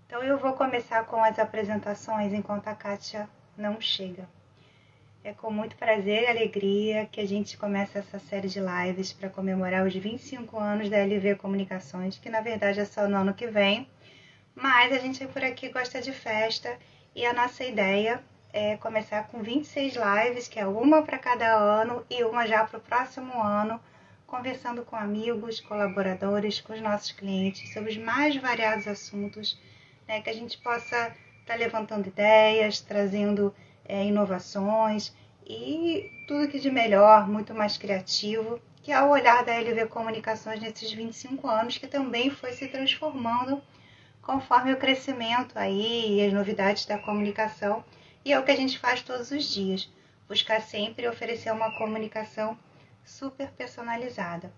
Então eu vou começar com as apresentações enquanto a Kátia não chega. É com muito prazer e alegria que a gente começa essa série de lives para comemorar os 25 anos da LV Comunicações, que na verdade é só no ano que vem, mas a gente por aqui gosta de festa e a nossa ideia é começar com 26 lives, que é uma para cada ano e uma já para o próximo ano, conversando com amigos, colaboradores, com os nossos clientes sobre os mais variados assuntos, né, que a gente possa estar levantando ideias, trazendo inovações e tudo que de melhor, muito mais criativo, que é o olhar da LV Comunicações nesses 25 anos, que também foi se transformando conforme o crescimento aí e as novidades da comunicação. E é o que a gente faz todos os dias, buscar sempre oferecer uma comunicação super personalizada.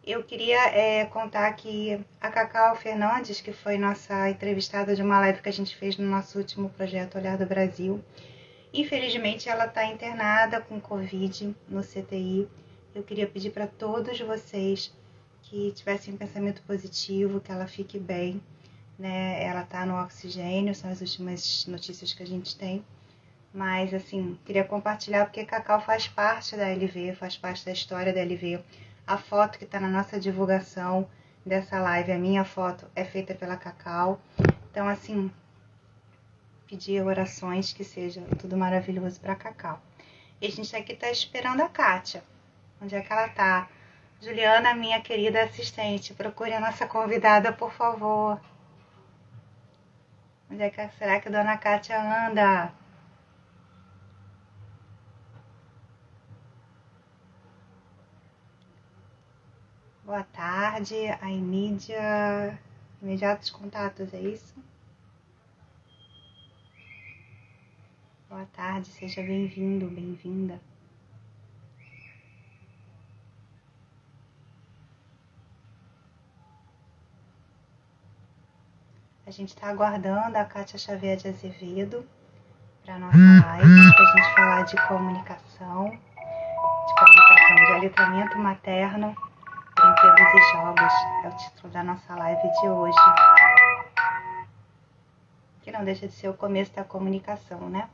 Eu queria contar que a Cacau Fernandes, que foi nossa entrevistada de uma live que a gente fez no nosso último projeto Olhar do Brasil, infelizmente ela está internada com Covid no CTI. Eu queria pedir para todos vocês que tivessem um pensamento positivo, que ela fique bem, né? Ela está no oxigênio, são as últimas notícias que a gente tem. Mas, assim, queria compartilhar porque Cacau faz parte da LV, faz parte da história da LV. A foto que está na nossa divulgação dessa live, a minha foto, é feita pela Cacau. Então, assim, pedir orações que seja tudo maravilhoso para Cacau. E a gente aqui está esperando a Kátia. Onde é que ela está? Juliana, minha querida assistente, procure a nossa convidada, por favor. Onde é que será que a dona Kátia anda? Boa tarde, a Emídia. Imediatos contatos, é isso? Boa tarde, seja bem-vindo, bem-vinda. A gente está aguardando a Kátia Xavier de Azevedo para a nossa live, para a gente falar de comunicação, de aletramento materno, brinquedos e jogos. É o título da nossa live de hoje. Que não deixa de ser o começo da comunicação, né?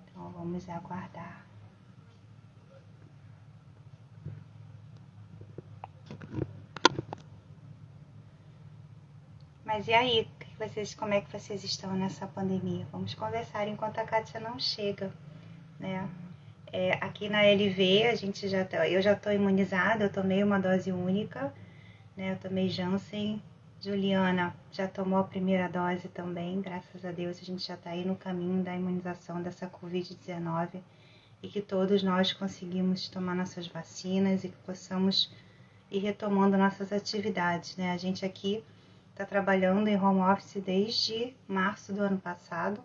Então vamos aguardar. Mas e aí, como é que vocês estão nessa pandemia? Vamos conversar enquanto a Kátia não chega, né? Aqui na LV eu já estou imunizada, eu tomei uma dose única, né? Eu tomei Janssen. Juliana já tomou a primeira dose também, graças a Deus a gente já está aí no caminho da imunização dessa Covid-19 e que todos nós conseguimos tomar nossas vacinas e que possamos ir retomando nossas atividades, né? A gente aqui está trabalhando em home office desde março do ano passado,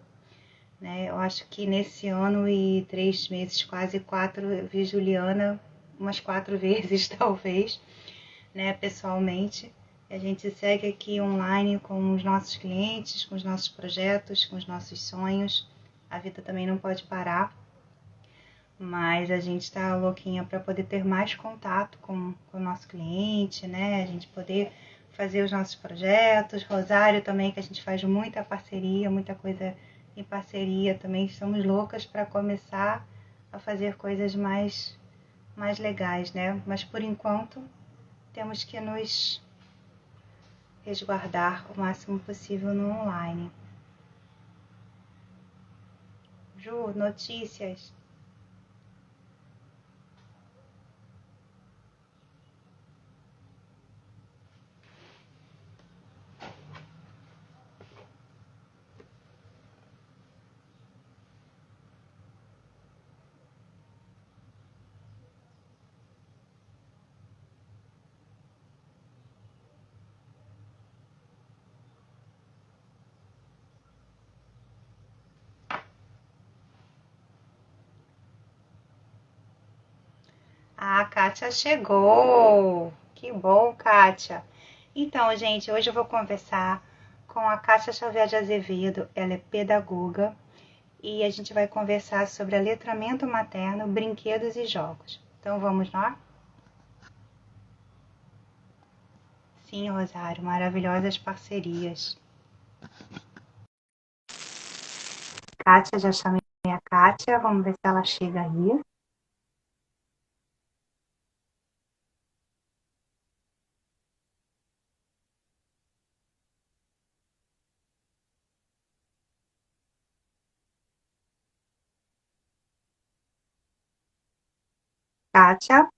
né? Eu acho que nesse ano e 3 meses, quase 4, eu vi Juliana umas 4 vezes talvez, né, pessoalmente. E a gente segue aqui online com os nossos clientes, com os nossos projetos, com os nossos sonhos. A vida também não pode parar, mas a gente está louquinha para poder ter mais contato com o nosso cliente, né? A gente poder fazer os nossos projetos. Rosário também, que a gente faz muita parceria, muita coisa em parceria também. Estamos loucas para começar a fazer coisas mais legais, né? Mas por enquanto temos que nos resguardar o máximo possível no online. Ju, notícias. A Kátia chegou! Que bom, Kátia! Então, gente, hoje eu vou conversar com a Kátia Xavier de Azevedo. Ela é pedagoga e a gente vai conversar sobre aletramento materno, brinquedos e jogos. Então vamos lá? Sim, Rosário, maravilhosas parcerias. Kátia, já chamei a Kátia, vamos ver se ela chega aí. Kátia.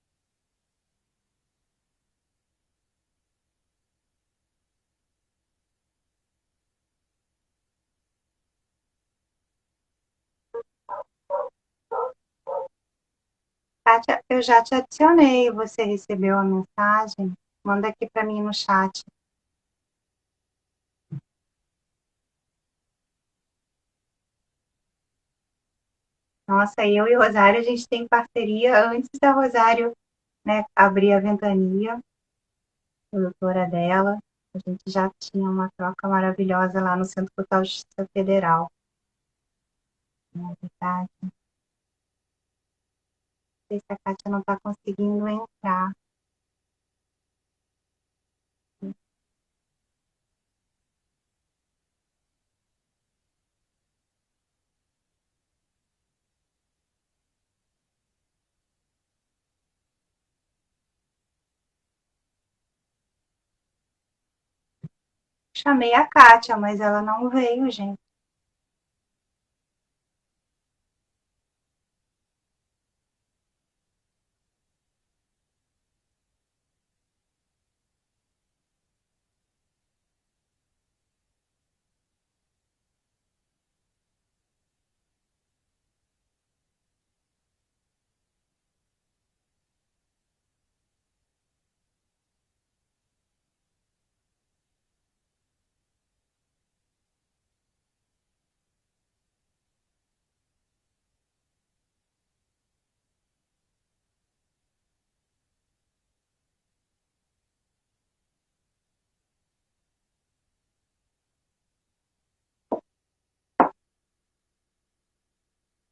Kátia, eu já te adicionei, você recebeu a mensagem? Manda aqui para mim no chat. Nossa, eu e Rosário, a gente tem parceria antes da Rosário, né, abrir a ventania, a doutora dela. A gente já tinha uma troca maravilhosa lá no Centro Cultural de Justiça Federal. Não é verdade? Não sei se a Kátia não está conseguindo entrar. Chamei a Kátia, mas ela não veio, gente.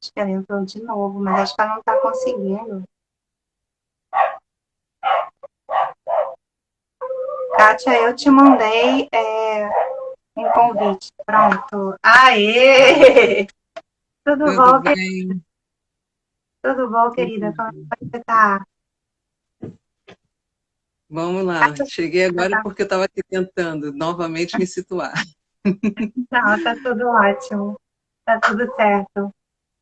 Acho que ela entrou de novo, mas acho que ela não está conseguindo. Kátia, eu te mandei um convite. Pronto. Aê! Tudo Tudo bom, bem? tudo bom, Tudo querida? Como bem. é que você tá? Vamos lá. Cheguei agora porque eu estava aqui tentando novamente me situar. Não, tá tudo ótimo. Tá tudo certo.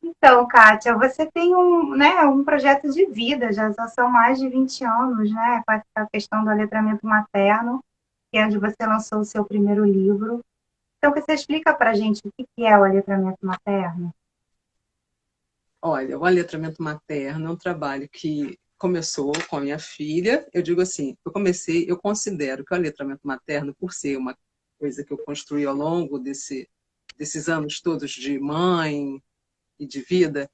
Então, Kátia, você tem um projeto de vida, já são mais de 20 anos, né, com a questão do aletramento materno, que é onde você lançou o seu primeiro livro. Então, você explica para a gente o que é o aletramento materno? Olha, o aletramento materno é um trabalho que começou com a minha filha. Eu digo assim, eu considero que o aletramento materno, por ser uma coisa que eu construí ao longo desses anos todos de mãe e de vida,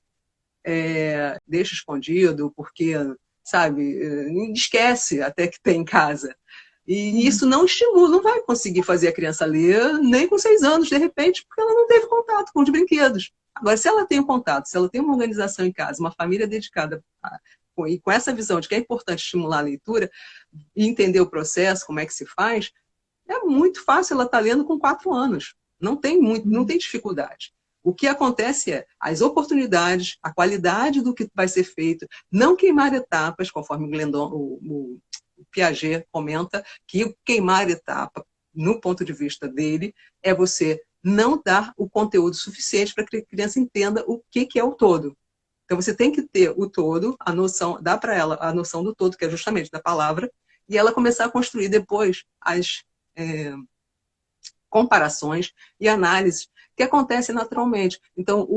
deixa escondido, porque, sabe, esquece até que tem em casa. E Uhum. isso não estimula, não vai conseguir fazer a criança ler nem com 6 anos, de repente, porque ela não teve contato com os brinquedos. Agora, se ela tem um contato, se ela tem uma organização em casa, uma família dedicada e com essa visão de que é importante estimular a leitura e entender o processo, como é que se faz, é muito fácil ela estar lendo com 4 anos. Não tem dificuldade. O que acontece é as oportunidades, a qualidade do que vai ser feito, não queimar etapas, conforme o Piaget comenta, que queimar etapa, no ponto de vista dele, é você não dar o conteúdo suficiente para que a criança entenda o que é o todo. Então você tem que ter o todo, a noção, dá para ela a noção do todo, que é justamente da palavra, e ela começar a construir depois as é, comparações e análises que acontecem naturalmente. Então,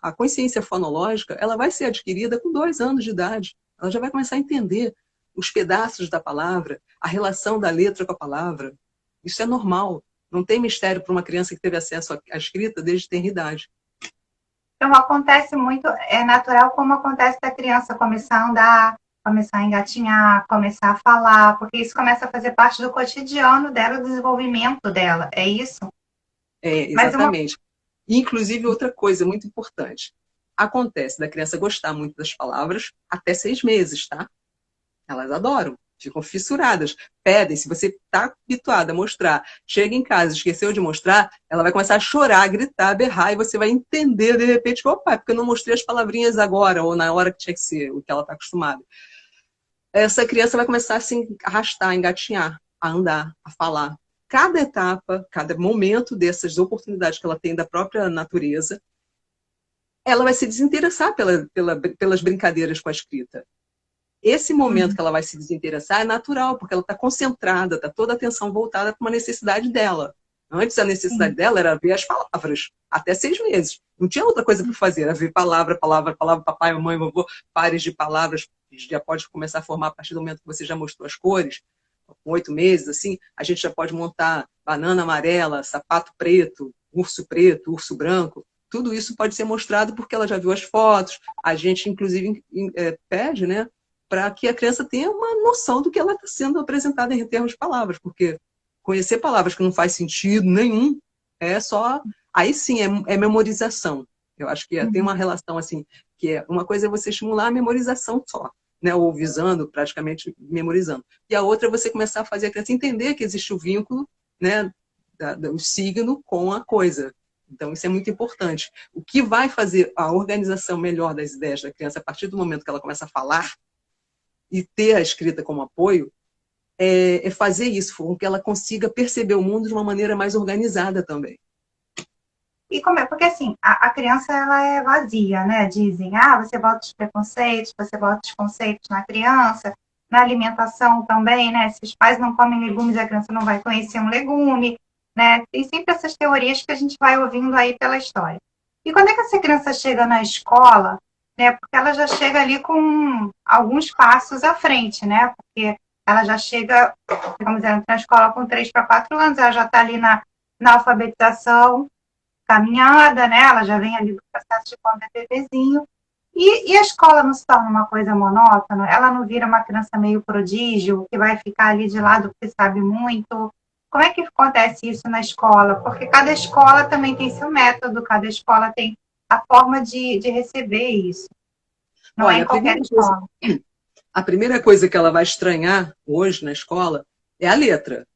a consciência fonológica ela vai ser adquirida com 2 anos de idade. Ela já vai começar a entender os pedaços da palavra, a relação da letra com a palavra. Isso é normal. Não tem mistério para uma criança que teve acesso à escrita desde ter idade. Então, acontece muito, é natural como acontece da criança começar a andar, começar a engatinhar, começar a falar, porque isso começa a fazer parte do cotidiano dela, do desenvolvimento dela, é isso? Mas uma Exatamente. E, inclusive, outra coisa muito importante. Acontece da criança gostar muito das palavras até 6 meses, tá? Elas adoram, ficam fissuradas, pedem. Se você está habituada a mostrar, chega em casa, esqueceu de mostrar, ela vai começar a chorar, a gritar, a berrar, e você vai entender de repente, opa, porque eu não mostrei as palavrinhas agora, ou na hora que tinha que ser, o que ela está acostumada. Essa criança vai começar a se arrastar, a engatinhar, a andar, a falar. Cada etapa, cada momento dessas oportunidades que ela tem da própria natureza, ela vai se desinteressar pelas brincadeiras com a escrita. Esse momento que ela vai se desinteressar é natural, porque ela está concentrada, está toda a atenção voltada para uma necessidade dela. Antes, a necessidade dela era ver as palavras, até 6 meses. Não tinha outra coisa para fazer, era ver palavra, palavra, palavra, papai, mamãe, vovô, pares de palavras. Já pode começar a formar a partir do momento que você já mostrou as cores. Com 8 meses, assim, a gente já pode montar banana amarela, sapato preto, urso branco. Tudo isso pode ser mostrado porque ela já viu as fotos. A gente, inclusive, pede, né, para que a criança tenha uma noção do que ela está sendo apresentada em termos de palavras, porque conhecer palavras que não faz sentido nenhum é só... Aí sim é memorização. Eu acho que tem uma relação assim, que uma coisa é você estimular a memorização só, né, ou visando, praticamente memorizando. E a outra é você começar a fazer a criança entender que existe o vínculo, né, do signo com a coisa. Então, isso é muito importante. O que vai fazer a organização melhor das ideias da criança a partir do momento que ela começa a falar e ter a escrita como apoio, é fazer isso, com que ela consiga perceber o mundo de uma maneira mais organizada também. E como é? Porque assim, a criança ela é vazia, né? Dizem, você bota os preconceitos, você bota os conceitos na criança, na alimentação também, né? Se os pais não comem legumes, a criança não vai conhecer um legume, né? Tem sempre essas teorias que a gente vai ouvindo aí pela história. E quando é que essa criança chega na escola, né? Porque ela já chega ali com alguns passos à frente, né? Porque ela já chega, vamos dizer, na escola com 3 para 4 anos, ela já está ali na alfabetização, caminhada, né? Ela já vem ali do processo de quando é bebezinho. E a escola não se torna uma coisa monótona? Ela não vira uma criança meio prodígio, que vai ficar ali de lado porque sabe muito? Como é que acontece isso na escola? Porque cada escola também tem seu método, cada escola tem a forma de receber isso. Não é em qualquer escola. A primeira coisa que ela vai estranhar hoje na escola é a letra.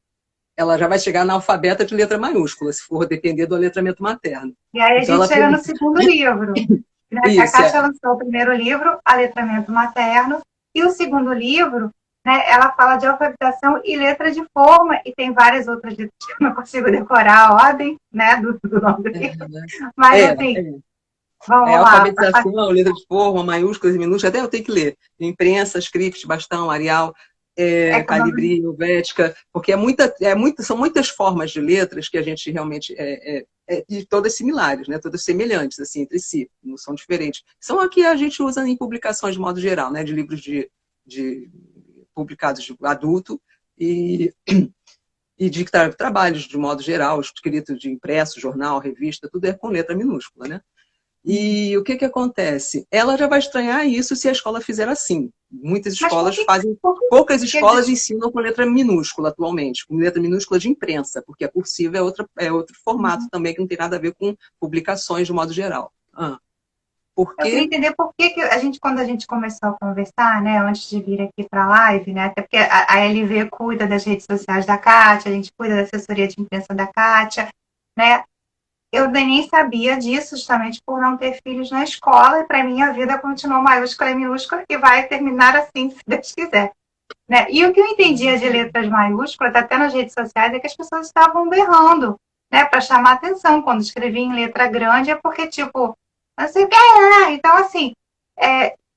Ela já vai chegar na alfabeta de letra maiúscula, se for depender do letramento materno. E aí então, a gente chega no segundo livro. Isso, a Kátia lançou o primeiro livro, A Letramento Materno, e o segundo livro, né, ela fala de alfabetização e letra de forma, e tem várias outras letras que eu não consigo decorar a ordem, né, do nome do livro. Mas, assim, vamos lá. Alfabetização, letra de forma, maiúsculas e minúsculas, até eu tenho que ler. Imprensa, script, bastão, Arial, Calibri, Helvética, porque são muitas formas de letras que a gente realmente... e todas similares, né? Todas semelhantes assim, entre si, não são diferentes. São a que a gente usa em publicações de modo geral, né? De livros publicados de adulto e de trabalhos de modo geral, escritos de impresso, jornal, revista, tudo é com letra minúscula, né? E o que acontece? Ela já vai estranhar isso se a escola fizer assim. Muitas escolas fazem, poucas escolas ensinam com letra minúscula atualmente, com letra minúscula de imprensa, porque a cursiva é outro formato também, que não tem nada a ver com publicações de modo geral. Eu queria entender por que quando a gente começou a conversar, né, antes de vir aqui para a live, né, até porque a LV cuida das redes sociais da Kátia, a gente cuida da assessoria de imprensa da Kátia, né, eu nem sabia disso, justamente por não ter filhos na escola, e para mim a vida continuou maiúscula e minúscula e vai terminar assim, se Deus quiser. Né? E o que eu entendia de letras maiúsculas, até nas redes sociais, é que as pessoas estavam berrando, né, para chamar atenção. Quando escrevia em letra grande, é porque, tipo, não sei o que é. Então, assim,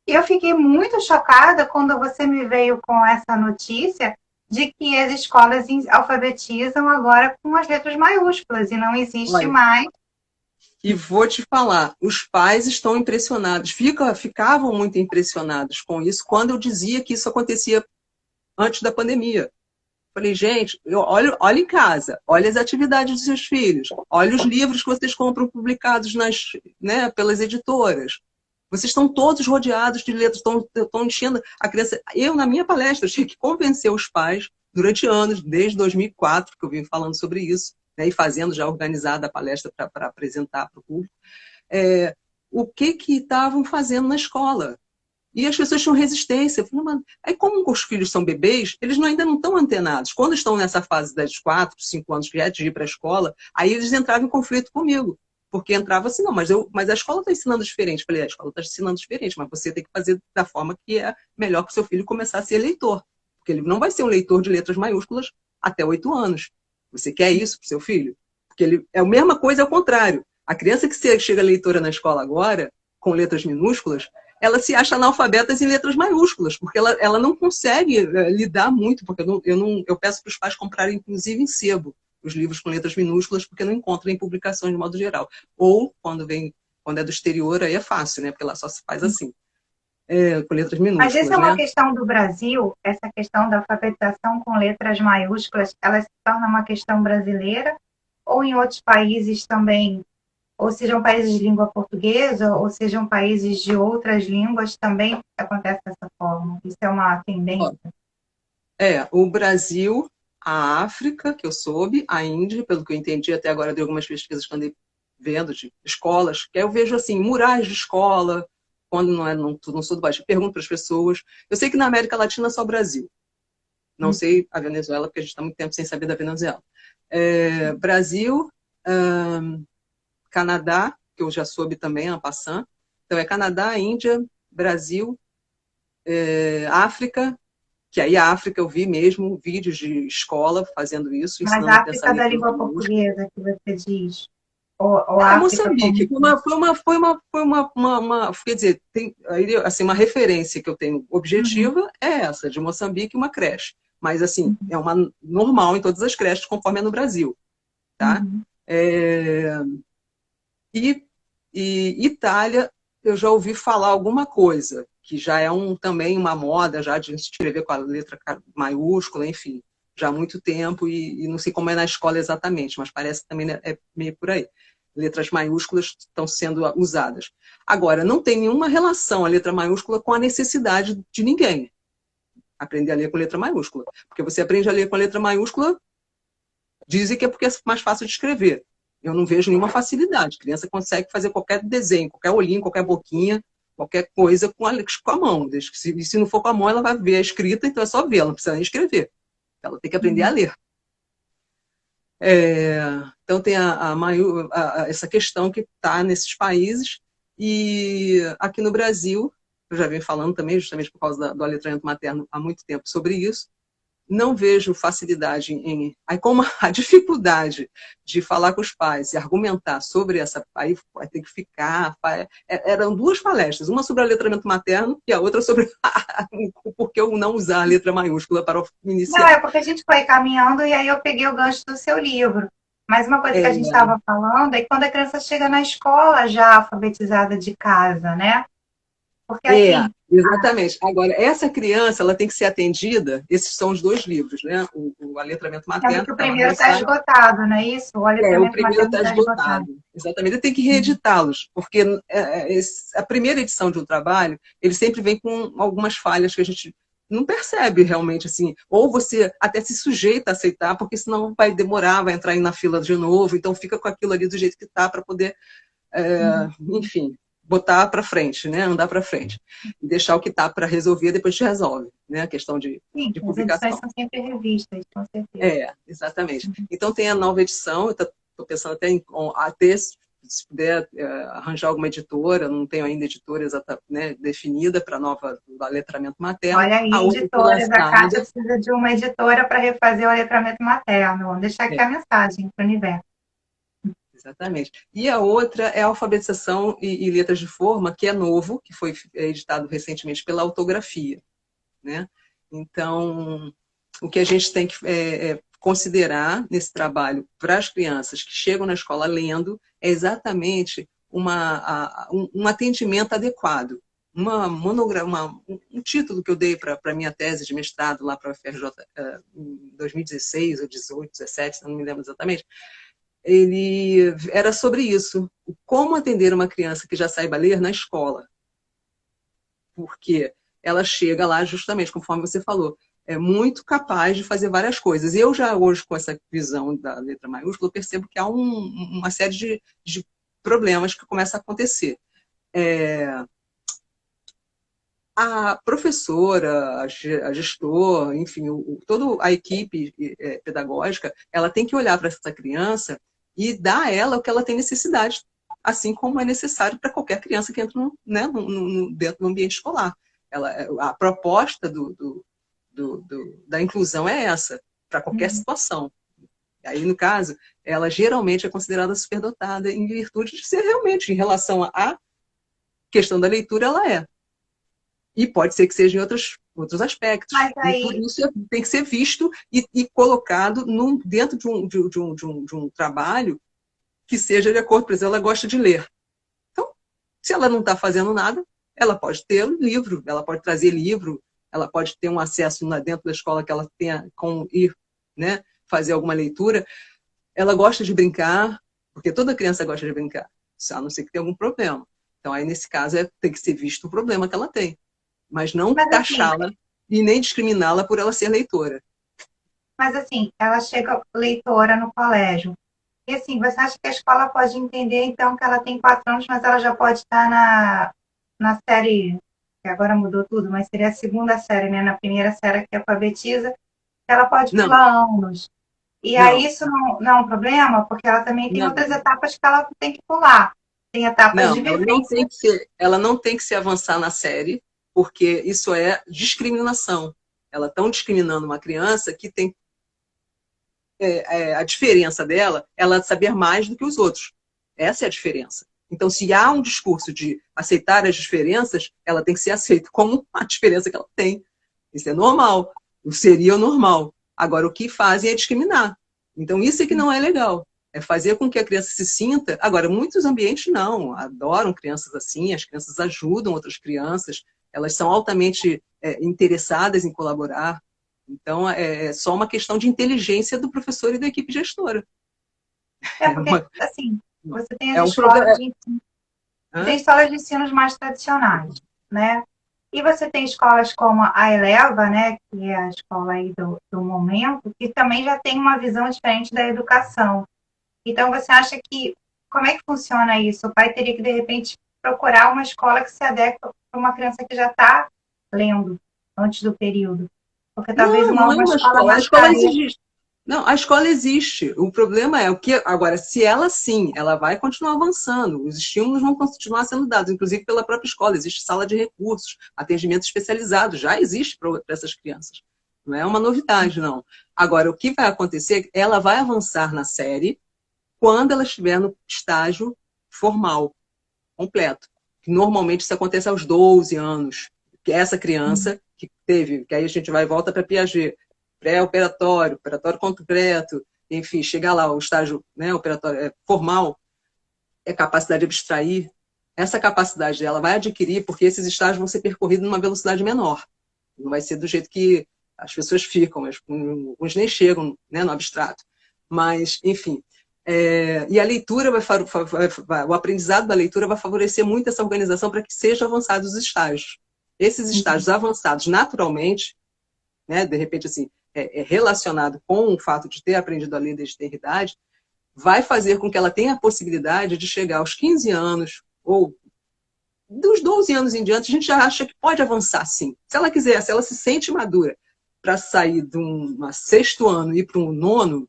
eu fiquei muito chocada quando você me veio com essa notícia de que as escolas alfabetizam agora com as letras maiúsculas e não existe mais. E vou te falar, os pais estão impressionados, ficavam muito impressionados com isso quando eu dizia que isso acontecia antes da pandemia. Falei, gente, olha em casa, olha as atividades dos seus filhos, olha os livros que vocês compram publicados pelas editoras. Vocês estão todos rodeados de letras, estão enchendo a criança. Eu, na minha palestra, tinha que convencer os pais, durante anos, desde 2004, que eu vim falando sobre isso, né, e fazendo já organizada a palestra para apresentar para o público, o que estavam fazendo na escola. E as pessoas tinham resistência. Eu falei, aí como os filhos são bebês, eles ainda não estão antenados. Quando estão nessa fase das 4, 5 anos que é de ir para a escola, aí eles entravam em conflito comigo. Porque entrava assim, não, mas a escola está ensinando diferente. Eu falei, a escola está ensinando diferente, mas você tem que fazer da forma que é melhor para o seu filho começar a ser leitor. Porque ele não vai ser um leitor de letras maiúsculas até 8 anos. Você quer isso para o seu filho? Porque ele é a mesma coisa ao contrário. A criança que chega leitora na escola agora, com letras minúsculas, ela se acha analfabeta em letras maiúsculas, porque ela não consegue lidar muito, porque eu peço para os pais comprarem, inclusive, em sebo, os livros com letras minúsculas, porque não encontram em publicações de modo geral. Ou, quando é do exterior, aí é fácil, né? Porque lá só se faz assim, com letras Mas minúsculas, essa é uma né? questão do Brasil, essa questão da alfabetização com letras maiúsculas, ela se torna uma questão brasileira ou em outros países também, ou sejam países de língua portuguesa, ou sejam países de outras línguas, também acontece dessa forma? Isso é uma tendência? O Brasil, a África, que eu soube, a Índia, pelo que eu entendi até agora de algumas pesquisas que andei vendo de escolas, que eu vejo assim, murais de escola, quando não sou do baixo, pergunto para as pessoas. Eu sei que na América Latina é só o Brasil. Não sei a Venezuela, porque a gente está muito tempo sem saber da Venezuela. Brasil, Canadá, que eu já soube também, en passant. Então é Canadá, Índia, Brasil, África, que aí a África eu vi mesmo vídeos de escola fazendo isso, Mas ensinando a a pensar África da leitura língua minúscula. portuguesa que você diz, ou a África Moçambique, como... quer dizer, tem aí, assim, uma referência que eu tenho objetiva é essa, de Moçambique, uma creche. Mas, assim, é uma normal em todas as creches, conforme é no Brasil, tá? E Itália, eu já ouvi falar alguma coisa, que já é também uma moda já de escrever com a letra maiúscula, enfim, já há muito tempo, e não sei como é na escola exatamente, mas parece que também é meio por aí. Letras maiúsculas estão sendo usadas. Agora, não tem nenhuma relação a letra maiúscula com a necessidade de ninguém aprender a ler com letra maiúscula. Porque você aprende a ler com a letra maiúscula, dizem que é porque é mais fácil de escrever. Eu não vejo nenhuma facilidade. A criança consegue fazer qualquer desenho, qualquer olhinho, qualquer boquinha, qualquer coisa com a mão. Se não for com a mão, ela vai ver a escrita, então é só ver, ela não precisa nem escrever. Ela tem que aprender a ler. Então tem essa questão que está nesses países, e aqui no Brasil, eu já venho falando também, justamente por causa do aletramento materno há muito tempo sobre isso, não vejo facilidade aí como a dificuldade de falar com os pais e argumentar sobre essa, aí vai ter que ficar, eram 2 palestras, uma sobre aletramento materno e a outra sobre o porquê eu não usar a letra maiúscula para o Não, inicial. é porque a gente foi caminhando e aí eu peguei o gancho do seu livro. Mas uma coisa que a gente estava falando é quando a criança chega na escola já alfabetizada de casa, né? Porque assim, Exatamente. Agora, essa criança, ela tem que ser atendida, esses são os 2 livros, né? O aletramento sendo materno, que que o está lá no primeiro meu está site. esgotado, não é isso? O O letramento primeiro materno está está esgotado. esgotado. Exatamente. Ele tem que reeditá-los, porque a primeira edição de um trabalho, ele sempre vem com algumas falhas que a gente não percebe realmente, assim. Ou você até se sujeita a aceitar, porque senão vai demorar, vai entrar aí na fila de novo, então fica com aquilo ali do jeito que está para poder, enfim, botar para frente, né? Andar para frente. E deixar o que está para resolver, depois te resolve, né? A questão Sim, de as edições publicação. são sempre revistas, com certeza. Exatamente. Então tem a nova edição, eu estou pensando até se puder arranjar alguma editora, não tenho ainda editora exata, né, definida para a nova do letramento materno. Olha aí, A outra foi editoras, a Kátia lançada. precisa de uma editora para refazer o letramento materno. Vamos deixar aqui É, a mensagem para o universo. exatamente. E a outra é a alfabetização e letras de forma, que é novo, que foi editado recentemente pela Autografia, né? Então, o que a gente tem que considerar nesse trabalho para as crianças que chegam na escola lendo é exatamente um atendimento adequado. Um título que eu dei para a minha tese de mestrado lá para a UFRJ em 2016 ou 18, 17, não me lembro exatamente, ele era sobre isso, como atender uma criança que já saiba ler na escola. Porque ela chega lá justamente, conforme você falou, é muito capaz de fazer várias coisas. Eu já hoje, com essa visão da letra maiúscula, eu percebo que há uma série de problemas que começam a acontecer. A professora, a gestor, enfim, toda a equipe pedagógica, ela tem que olhar para essa criança e dar a ela o que ela tem necessidade, assim como é necessário para qualquer criança que entra né, dentro do ambiente escolar. A proposta da inclusão é essa, para qualquer situação. Aí, no caso, ela geralmente é considerada superdotada em virtude de ser realmente, em relação à questão da leitura, ela é. E pode ser que seja em outros aspectos. Mas E tudo aí, isso tem que ser visto e colocado dentro de um trabalho que seja de acordo, por exemplo, ela gosta de ler. Então, se ela não está fazendo nada, ela pode ter um livro, ela pode trazer livro, ela pode ter um acesso dentro da escola que ela tenha com ir, né, fazer alguma leitura. Ela gosta de brincar, porque toda criança gosta de brincar, a não ser que tenha algum problema. Então, aí, nesse caso, tem que ser visto o problema que ela tem, mas não mas assim, taxá-la e nem discriminá-la por ela ser leitora. mas assim, ela chega leitora no colégio. E assim, você acha que a escola pode entender, então, que ela tem 4 anos, mas ela já pode estar na série, que agora mudou tudo, mas seria a segunda série, né? Na primeira série que alfabetiza, ela pode Não, pular anos. E aí não, isso não é um problema, porque ela também tem não, outras etapas que ela tem que pular. Tem etapas não, de vivência. ela não tem que se avançar na série, porque isso é discriminação. Ela estão discriminando uma criança que tem a diferença dela, ela saber mais do que os outros. Essa é a diferença. Então, se há um discurso de aceitar as diferenças, ela tem que ser aceita como a diferença que ela tem. Isso é normal. Seria o normal. Agora, o que fazem é discriminar. Então, isso é que não é legal. É fazer com que a criança se sinta. Agora, muitos ambientes não, adoram crianças assim, as crianças ajudam outras crianças, elas são altamente interessadas em colaborar. Então, é só uma questão de inteligência do professor e da equipe gestora. É É, porque, assim, você tem as é um problema. escolas de ensino, tem Hã? escolas de ensino mais tradicionais, né? E você tem escolas como a Eleva, né, que é a escola aí do momento, que também já tem uma visão diferente da educação. Então, você acha que, como é que funciona isso? O pai teria que, de repente, procurar uma escola que se adequa para uma criança que já está lendo antes do período. Porque talvez Não, não é uma uma escola escola. A mais escola carente. existe. Não, a escola existe. O problema é o que. Agora, se ela sim, ela vai continuar avançando. Os estímulos vão continuar sendo dados, inclusive pela própria escola. Existe sala de recursos, atendimento especializado, já existe para essas crianças. Não é uma novidade, não. Agora, o que vai acontecer? Ela vai avançar na série quando ela estiver no estágio formal, completo. Normalmente isso acontece aos 12 anos. Que é essa criança que teve, que aí a gente vai e volta para Piaget, pré-operatório, operatório concreto, enfim, chegar lá, o estágio, né, operatório formal, é capacidade de abstrair. Essa capacidade ela vai adquirir porque esses estágios vão ser percorridos numa velocidade menor. Não vai ser do jeito que as pessoas ficam, uns nem chegam, né, no abstrato. Mas, enfim, e a leitura o aprendizado da leitura vai favorecer muito essa organização para que sejam avançados os estágios. Esses estágios avançados naturalmente, né, de repente assim, relacionado com o fato de ter aprendido a ler desde ter idade, vai fazer com que ela tenha a possibilidade de chegar aos 15 anos ou dos 12 anos em diante, a gente já acha que pode avançar sim. Se ela quiser, se ela se sente madura para sair de um sexto ano e ir para um nono,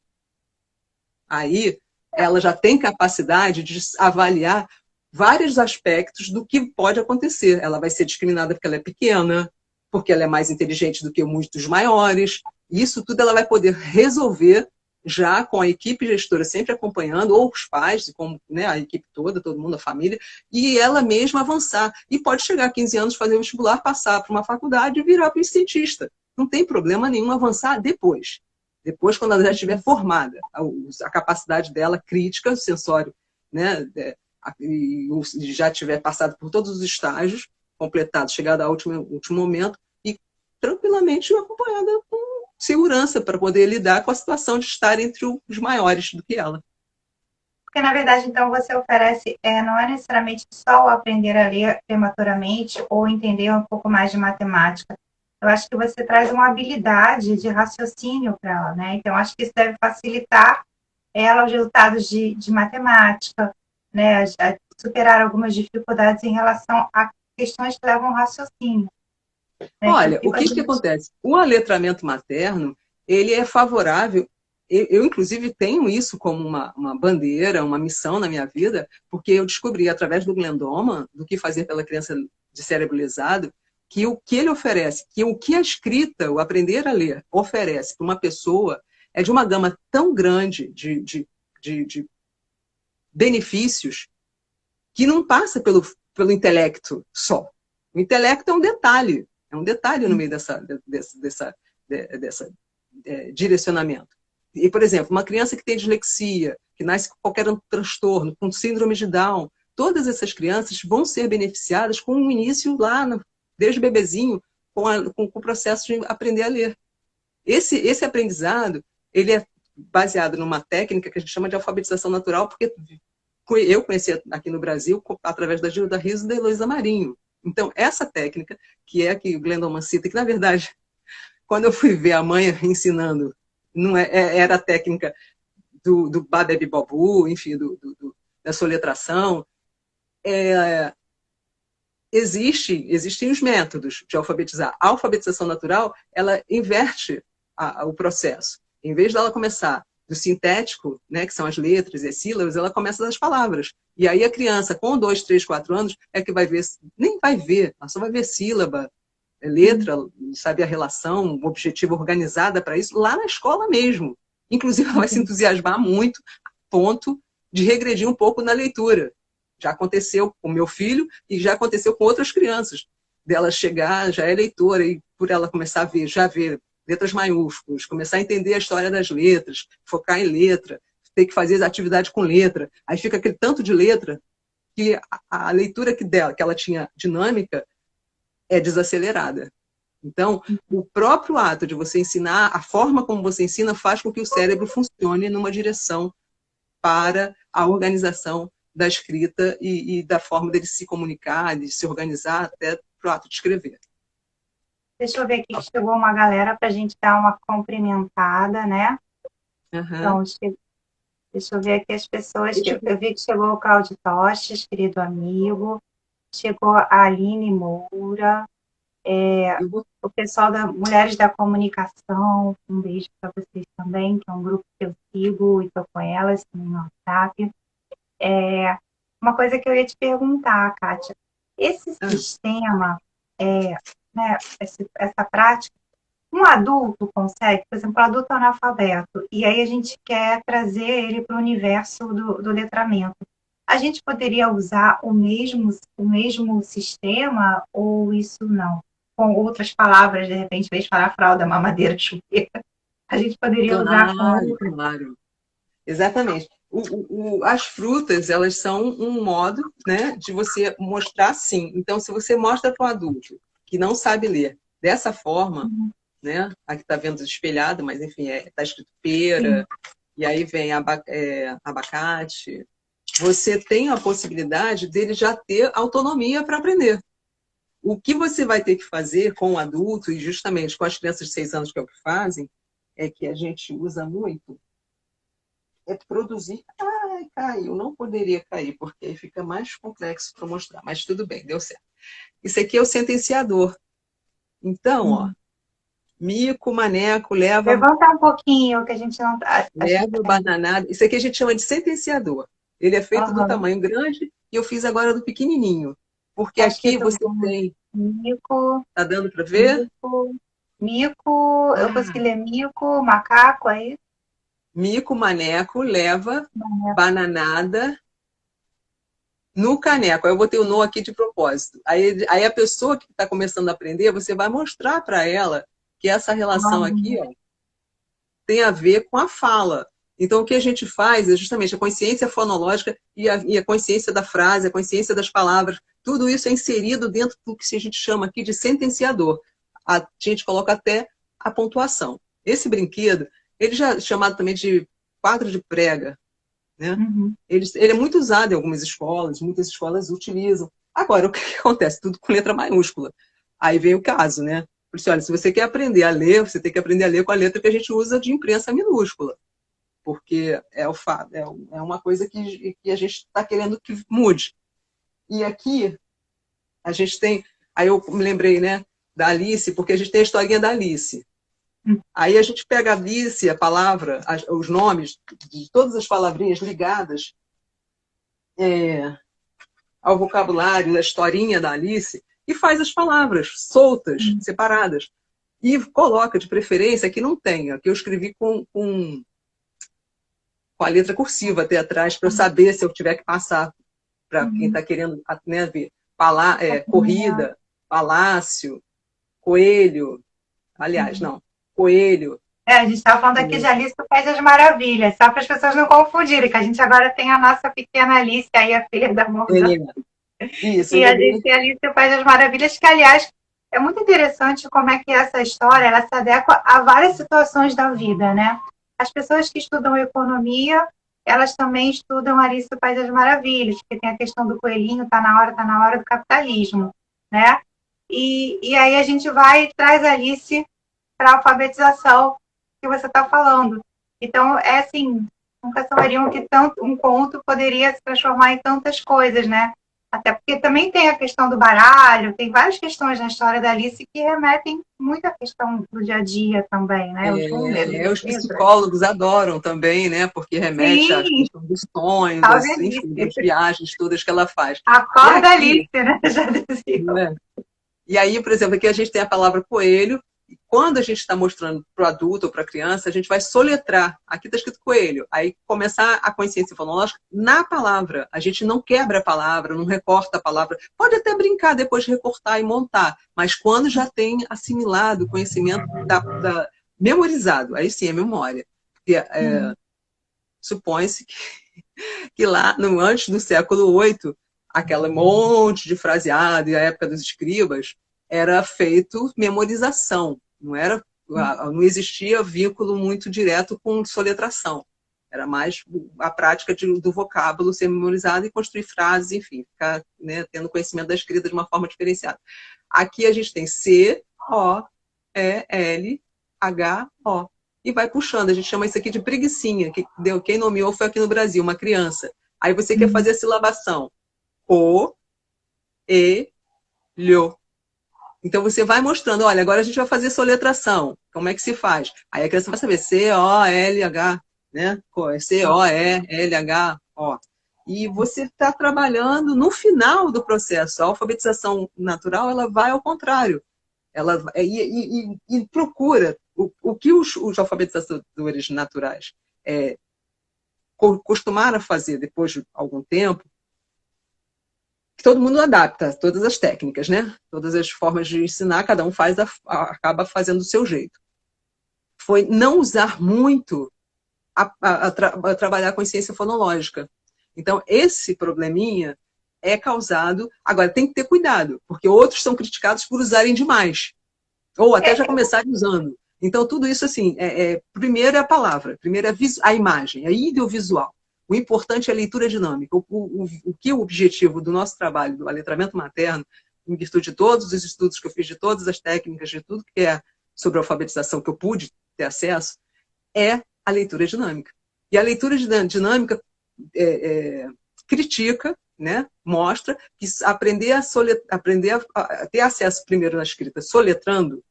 aí ela já tem capacidade de avaliar vários aspectos do que pode acontecer. Ela vai ser discriminada porque ela é pequena, porque ela é mais inteligente do que muitos maiores. Isso tudo ela vai poder resolver já com a equipe gestora sempre acompanhando, ou os pais, como, né, a equipe toda, todo mundo, a família, e ela mesma avançar. E pode chegar a 15 anos, fazer o vestibular, passar para uma faculdade e virar para cientista. Não tem problema nenhum avançar depois. Depois, quando ela já estiver formada, a capacidade dela crítica, o sensório, né, e já tiver passado por todos os estágios, completado, chegado ao último momento, e tranquilamente acompanhada com segurança para poder lidar com a situação de estar entre os maiores do que ela. Porque, na verdade, então, você oferece, não é necessariamente só o aprender a ler prematuramente ou entender um pouco mais de matemática. eu acho que você traz uma habilidade de raciocínio para ela, né? Então, acho que isso deve facilitar ela os resultados de matemática, né? A superar algumas dificuldades em relação a questões que levam ao raciocínio, né? Que eu Olha, o fico, a que que gente... acontece? O aletramento materno, ele é favorável. Eu, inclusive, tenho isso como uma bandeira, uma missão na minha vida, porque eu descobri, através do Glendoma, do que fazer pela criança de cérebro lesado, que o que ele oferece, que o que a escrita, o aprender a ler, oferece para uma pessoa é de uma gama tão grande de benefícios que não passa pelo intelecto só. O intelecto é um detalhe no meio dessa direcionamento. E, por exemplo, uma criança que tem dislexia, que nasce com qualquer transtorno, com síndrome de Down, todas essas crianças vão ser beneficiadas com o início lá, desde o bebezinho, com o processo de aprender a ler. Esse aprendizado, ele é baseado numa técnica que a gente chama de alfabetização natural, porque eu conheci aqui no Brasil através da Gilda Riso e da Heloísa Marinho. Então, essa técnica, que é a que o Glendon cita, que, na verdade, quando eu fui ver a mãe ensinando, não era a técnica do Babebi Bobu, enfim, da soletração. Existem os métodos de alfabetizar. A alfabetização natural, ela inverte o processo. Em vez dela começar do sintético, né, que são as letras e as sílabas, ela começa das palavras. E aí a criança, com 2, 3, 4 anos, é que vai ver, nem vai ver, ela só vai ver sílaba, letra, sabe a relação, o objetivo organizada para isso, lá na escola mesmo. Inclusive, ela vai se entusiasmar muito, a ponto de regredir um pouco na leitura. Já aconteceu com meu filho e já aconteceu com outras crianças. Dela chegar, já é leitora, e por ela começar a ver, já ver letras maiúsculas, começar a entender a história das letras, focar em letra, ter que fazer atividade com letra. Aí fica aquele tanto de letra que a leitura que ela tinha dinâmica é desacelerada. Então, o próprio ato de você ensinar, a forma como você ensina, faz com que o cérebro funcione numa direção para a organização da escrita e da forma dele se comunicar, de se organizar até para o ato de escrever. Deixa eu ver aqui que chegou uma galera para a gente dar uma cumprimentada, né? Uhum. Então, deixa eu ver aqui as pessoas. Eu vi que chegou o Claudio Tostes, querido amigo. Chegou a Aline Moura. O pessoal da Mulheres da Comunicação. Um beijo para vocês também, que é um grupo que eu sigo e estou com elas no WhatsApp. Uma coisa que eu ia te perguntar, Kátia. Esse sistema, né, essa prática, um adulto consegue, por exemplo, um adulto analfabeto, e aí a gente quer trazer ele para o universo do letramento. A gente poderia usar o mesmo sistema ou isso não? Com outras palavras, de repente, em vez de falar fralda, mamadeira, chuveira, a gente poderia usar com Claro, outras. claro. Exatamente. As frutas, elas são um modo, né, de você mostrar sim. Então, se você mostra para um adulto que não sabe ler dessa forma, né, aqui está vendo espelhado, mas enfim, está escrito pera, e aí vem abacate, você tem a possibilidade dele já ter autonomia para aprender. O que você vai ter que fazer com o adulto, e justamente com as crianças de 6 anos, que é o que fazem, é que a gente usa muito, é produzir. Ai, caiu, não poderia cair, porque aí fica mais complexo para mostrar, mas tudo bem, deu certo. Isso aqui é o sentenciador. Então, ó, mico, maneco, Levanta um pouquinho, que a gente não está. leva bananada. Isso aqui a gente chama de sentenciador. Ele é feito do Uhum. tamanho grande e eu fiz agora do pequenininho. Porque Tá aqui escrito você tem. mico, Tá dando para ver? mico, mico, eu consegui ler mico, macaco, aí. Mico, maneco, leva bananada no caneco. Aí eu botei o no aqui de propósito. Aí a pessoa que está começando a aprender, você vai mostrar para ela que essa relação aqui, ó, tem a ver com a fala. Então, o que a gente faz é justamente a consciência fonológica e a consciência da frase, a consciência das palavras. Tudo isso é inserido dentro do que a gente chama aqui de sentenciador. A gente coloca até a pontuação. Esse brinquedo, ele já é chamado também de quadro de prega, né? Uhum. Ele é muito usado em algumas escolas, muitas escolas utilizam. Agora, o que acontece? Tudo com letra maiúscula. Aí vem o caso, né? Falei assim, olha, se você quer aprender a ler, você tem que aprender a ler com a letra que a gente usa de imprensa minúscula, porque é uma coisa que a gente está querendo que mude. E aqui a gente tem, aí eu me lembrei, né, da Alice, porque a gente tem a historinha da Alice. Aí a gente pega a Alice, a palavra, os nomes de todas as palavrinhas ligadas ao vocabulário da historinha da Alice e faz as palavras soltas, separadas. E coloca de preferência que não tenha, que eu escrevi com a letra cursiva até atrás, para eu saber se eu tiver que passar para quem está querendo, né, ver. Corrida, palácio, coelho. Aliás, não. Coelho. A gente estava falando aqui de Alice no País das Maravilhas, só para as pessoas não confundirem, que a gente agora tem a nossa pequena Alice aí, a filha da Morgana. Isso, e a gente tem Alice no País das Maravilhas, que, aliás, é muito interessante como é que essa história ela se adequa a várias situações da vida, né? As pessoas que estudam economia, elas também estudam Alice no País das Maravilhas, porque tem a questão do coelhinho, tá na hora do capitalismo, né? E aí a gente vai e traz Alice para a alfabetização que você está falando. Então, é assim, nunca saberiam que tanto um conto poderia se transformar em tantas coisas, né? Até porque também tem a questão do baralho, tem várias questões na história da Alice que remetem muito à questão do dia a dia também, né? Os números, os psicólogos adoram também, né? Porque remete à questão dos sonhos, enfim, das viagens todas que ela faz. Acorda Alice, né? Já dizia. Né? E aí, por exemplo, aqui a gente tem a palavra coelho. E quando a gente está mostrando para o adulto ou para a criança, a gente vai soletrar. Aqui está escrito coelho. Aí começar a consciência fonológica na palavra. A gente não quebra a palavra, não recorta a palavra. Pode até brincar depois de recortar e montar, mas quando já tem assimilado o conhecimento memorizado, aí sim é memória. Porque supõe-se que lá, antes do século VIII, aquele monte de fraseado e a época dos escribas, era feito memorização, não existia vínculo muito direto com soletração. Era mais a prática do vocábulo ser memorizado e construir frases, enfim, ficar, né, tendo conhecimento da escrita de uma forma diferenciada. Aqui a gente tem C-O-E-L-H-O. E vai puxando, a gente chama isso aqui de preguicinha, quem nomeou foi aqui no Brasil, uma criança. Aí você quer fazer a silabação. O, E, lho. Então você vai mostrando, olha, agora a gente vai fazer soletração. Como é que se faz? Aí a criança vai saber C-O-L-H, né? C-O-E-L-H-O. E você está trabalhando no final do processo. A alfabetização natural, ela vai ao contrário. Ela e procura o que os alfabetizadores naturais costumaram fazer depois de algum tempo, que todo mundo adapta todas as técnicas, né? Todas as formas de ensinar, cada um acaba fazendo do seu jeito. Foi não usar muito a trabalhar a consciência fonológica. Então, esse probleminha é causado... Agora, tem que ter cuidado, porque outros são criticados por usarem demais. Ou até já começarem usando. Então, tudo isso, assim, primeiro é a palavra, primeiro é a imagem, a ideovisual. O importante é a leitura dinâmica. O que é o objetivo do nosso trabalho, do letramento materno, em virtude de todos os estudos que eu fiz, de todas as técnicas, de tudo que é sobre alfabetização que eu pude ter acesso, é a leitura dinâmica. E a leitura dinâmica critica, né, mostra que aprender a ter acesso primeiro na escrita soletrando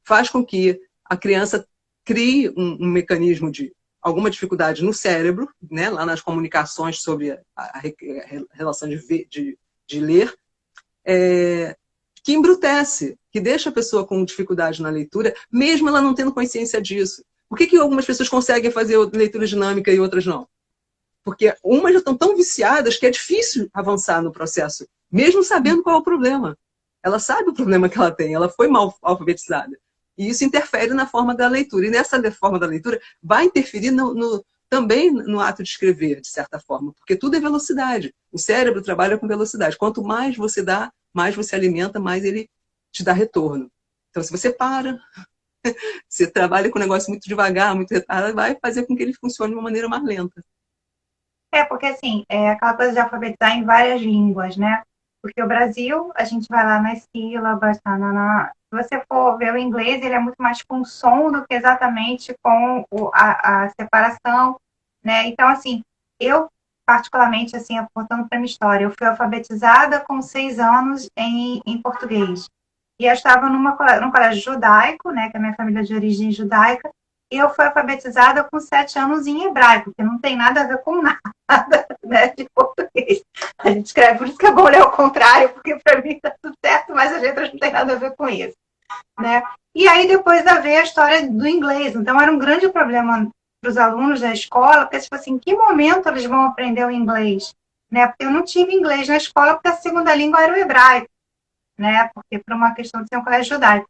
faz com que a criança crie um mecanismo de alguma dificuldade no cérebro, né, lá nas comunicações sobre a relação de ler, que embrutece, que deixa a pessoa com dificuldade na leitura, mesmo ela não tendo consciência disso. Por que algumas pessoas conseguem fazer leitura dinâmica e outras não? Porque umas já estão tão viciadas que é difícil avançar no processo, mesmo sabendo qual é o problema. Ela sabe o problema que ela tem, ela foi mal alfabetizada. E isso interfere na forma da leitura. E nessa forma da leitura vai interferir também no ato de escrever, de certa forma, porque tudo é velocidade. O cérebro trabalha com velocidade. Quanto mais você dá, mais você alimenta, mais ele te dá retorno. Então, se você para, você trabalha com um negócio muito devagar, muito retardado, vai fazer com que ele funcione de uma maneira mais lenta. Porque assim, é aquela coisa de alfabetizar em várias línguas, né? Porque o Brasil, a gente vai lá nas sílabas, você for ver o inglês, ele é muito mais com som do que exatamente com a separação, né? Então, assim, eu, particularmente, assim, apontando para a minha história, eu fui alfabetizada com 6 anos em português. E eu estava num colégio judaico, né, que é a minha família é de origem judaica, e eu fui alfabetizada com 7 anos em hebraico, que não tem nada a ver com nada, né, de português. A gente escreve, por isso que é bom ler ao contrário, porque para mim está tudo certo, mas as letras não tem nada a ver com isso, né? E aí depois veio a história do inglês. Então era um grande problema para os alunos da escola, porque tipo assim, em que momento eles vão aprender o inglês, né? Porque eu não tive inglês na escola porque a segunda língua era o hebraico, né? Porque por uma questão de ser um colégio judaico.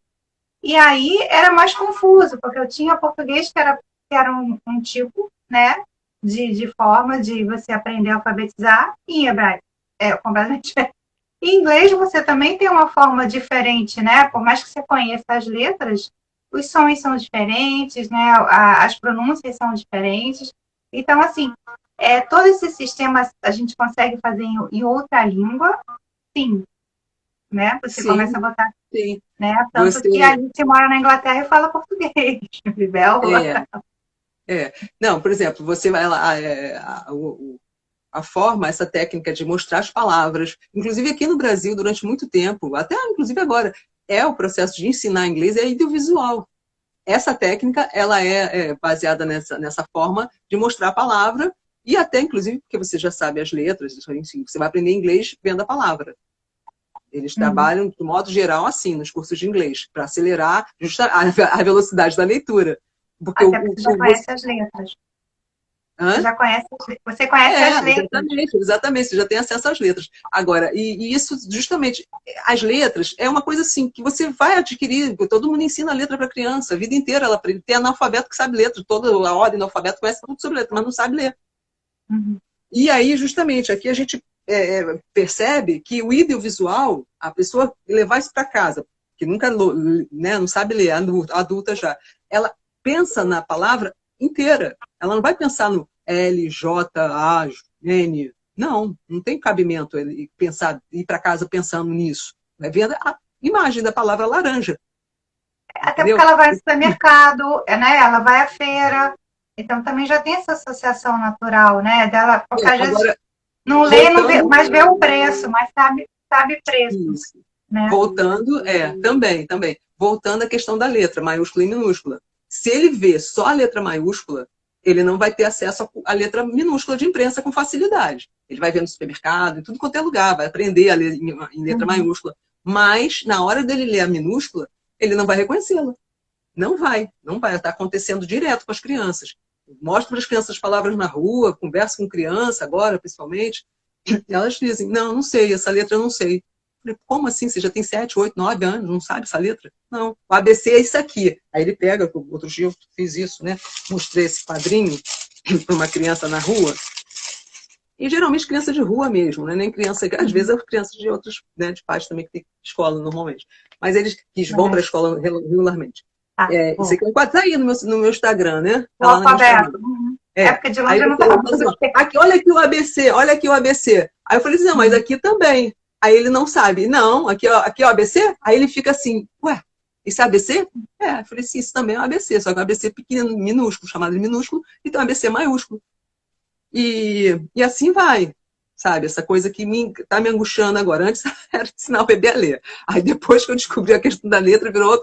E aí era mais confuso, porque eu tinha português que era um tipo, né? De forma de você aprender a alfabetizar, e em hebraico é completamente diferente. Em inglês você também tem uma forma diferente, né? Por mais que você conheça as letras, os sons são diferentes, né? As pronúncias são diferentes. Então, assim, todo esse sistema a gente consegue fazer em outra língua, sim, né? Você começa a Sim, botar, sim. né? Tanto que a Você, gente mora na Inglaterra e fala português, Bela. é, Não, por exemplo, você vai lá, a forma, essa técnica de mostrar as palavras, inclusive aqui no Brasil, durante muito tempo, até inclusive agora, é o processo de ensinar inglês, é audiovisual. Essa técnica, ela é baseada nessa forma de mostrar a palavra, e até, inclusive, porque você já sabe as letras, enfim, você vai aprender inglês vendo a palavra. Eles trabalham, de modo geral, assim, nos cursos de inglês, para acelerar a velocidade da leitura. Porque Até porque você já conhece as letras. Hã? Você conhece as letras. Exatamente, exatamente, você já tem acesso às letras. Agora, e isso justamente, as letras é uma coisa assim, que você vai adquirir, todo mundo ensina a letra para a criança, a vida inteira ela aprende. Tem analfabeto que sabe letra, toda a ordem do alfabeto conhece tudo sobre letra, mas não sabe ler. Uhum. E aí, justamente, aqui a gente percebe que o audiovisual, a pessoa levar isso para casa, que nunca, né, não sabe ler, adulta já, ela pensa na palavra inteira. Ela não vai pensar no L, J, A, N. Não, não tem cabimento ele pensar, ir para casa pensando nisso. Vai vendo a imagem da palavra laranja. Até porque Entendeu? ela vai ao supermercado, né? Ela vai à feira. Então também já tem essa associação natural, né? Dela, porque às vezes Agora, não lê, não vê, voltando. mas vê o preço, mas sabe preço, Isso. né? Voltando, também. Voltando à questão da letra, maiúscula e minúscula. Se ele vê só a letra maiúscula, ele não vai ter acesso à letra minúscula de imprensa com facilidade. Ele vai ver no supermercado, em tudo quanto é lugar, vai aprender a ler em letra maiúscula. Mas, na hora dele ler a minúscula, ele não vai reconhecê-la. Não vai. Está acontecendo direto com as crianças. Mostro para as crianças as palavras na rua, converso com criança agora, principalmente. Elas dizem, não sei, essa letra eu não sei. Falei, como assim? Você já tem 7, 8, 9 anos, não sabe essa letra? Não, o ABC é isso aqui. Aí ele pega, outro dia eu fiz isso, né? Mostrei esse quadrinho para uma criança na rua. E geralmente criança de rua mesmo, né? Nem criança, às vezes é criança de outros, né, de pais também que tem escola normalmente. Mas eles que vão para a escola regularmente. Isso aqui é um quadro, tá aí no meu Instagram, né? O Tá lá no meu Instagram. alfabeto. Porque de longe Aí eu não eu estava falei assim, aqui, olha aqui o ABC, olha aqui o ABC. Aí eu falei assim, não, mas aqui também. Aí ele não sabe. Não, aqui é o ABC? Aí ele fica assim, ué, isso é ABC? Eu falei assim, isso também é um ABC, só que é um ABC pequeno, minúsculo, chamado de minúsculo, e tem um ABC maiúsculo. E assim vai, sabe? Essa coisa que tá me angustiando agora. Antes era ensinar o bebê a ler. Aí depois que eu descobri a questão da letra, virou